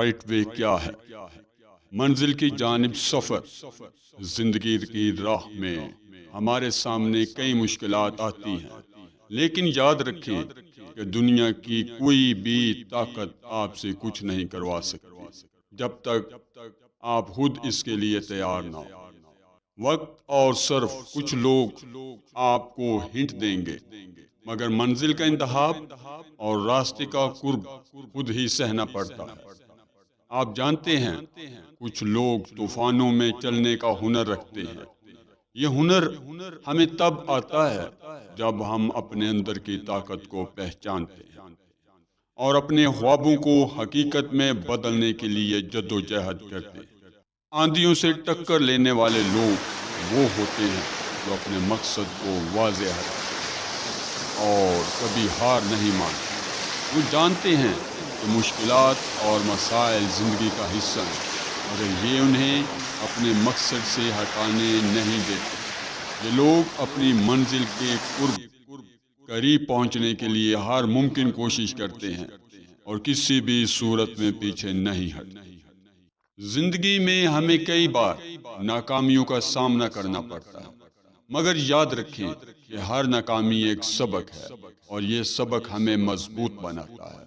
Right way کیا ہے؟ منزل کی جانب سفر۔ زندگی کی راہ میں ہمارے سامنے کئی مشکلات آتی ہیں، لیکن یاد رکھیں کہ دنیا کی کوئی بھی طاقت آپ سے کچھ نہیں کروا سکتی جب تک آپ خود اس کے لیے تیار نہ ہو۔ وقت اور صرف کچھ لوگ آپ کو ہنٹ دیں گے، مگر منزل کا انتخاب اور راستے کا قرب خود ہی سہنا پڑتا ہے۔ آپ جانتے ہیں، کچھ لوگ طوفانوں میں چلنے کا ہنر رکھتے ہیں۔ یہ ہنر ہمیں تب آتا ہے جب ہم اپنے اندر کی طاقت کو پہچانتے ہیں اور اپنے خوابوں کو حقیقت میں بدلنے کے لیے جدوجہد کرتے ہیں۔ آندھیوں سے ٹکر لینے والے لوگ وہ ہوتے ہیں جو اپنے مقصد کو واضح رکھتے اور کبھی ہار نہیں مانتے۔ وہ جانتے ہیں کہ مشکلات اور مسائل زندگی کا حصہ ہیں، مگر یہ انہیں اپنے مقصد سے ہٹانے نہیں دیتے۔ یہ لوگ اپنی منزل کے قریب پہنچنے کے لیے ہر ممکن کوشش کرتے ہیں اور کسی بھی صورت میں پیچھے نہیں ہٹتے۔ زندگی میں ہمیں کئی بار ناکامیوں کا سامنا کرنا پڑتا ہے، مگر یاد رکھیں کہ ہر ناکامی ایک سبق ہے، اور یہ سبق ہمیں مضبوط بناتا ہے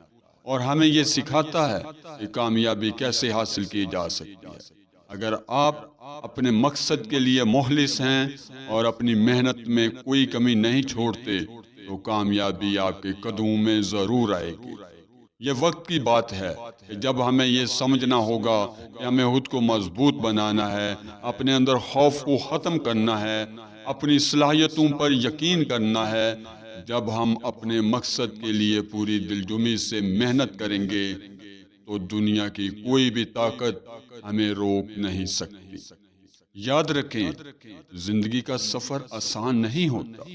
اور ہمیں یہ سکھاتا ہے کہ کامیابی کیسے حاصل کی جا سکتی ہے۔ اگر آپ اپنے مقصد کے لیے مخلص ہیں اور اپنی محنت میں کوئی کمی نہیں چھوڑتے، تو کامیابی آپ کے قدموں میں ضرور آئے گی۔ یہ وقت کی بات ہے کہ جب ہمیں یہ سمجھنا ہوگا کہ ہمیں خود کو مضبوط بنانا ہے، اپنے اندر خوف کو ختم کرنا ہے، اپنی صلاحیتوں پر یقین کرنا ہے۔ جب ہم اپنے مقصد کے لیے پوری دلجمی سے محنت کریں گے تو دنیا کی کوئی بھی طاقت ہمیں روک نہیں سکتی۔ یاد رکھیں، زندگی کا سفر آسان نہیں ہوتا،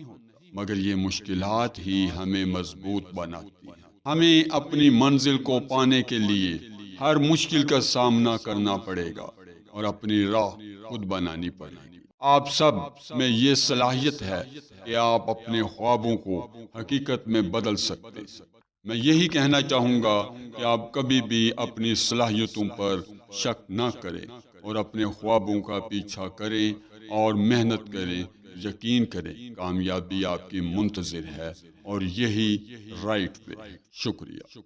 مگر یہ مشکلات ہی ہمیں مضبوط بناتی ہیں۔ ہمیں اپنی منزل کو پانے کے لیے ہر مشکل کا سامنا کرنا پڑے گا اور اپنی راہ خود بنانی پڑے گی۔ آپ سب میں یہ صلاحیت ہے کہ آپ اپنے خوابوں کو حقیقت میں بدل سکتے ہیں۔ میں یہی کہنا چاہوں گا کہ آپ کبھی بھی اپنی صلاحیتوں پر شک نہ کریں اور اپنے خوابوں کا پیچھا کریں اور محنت کریں۔ یقین کریں، کامیابی آپ کی منتظر ہے اور یہی رائٹ وے ہے۔ شکریہ۔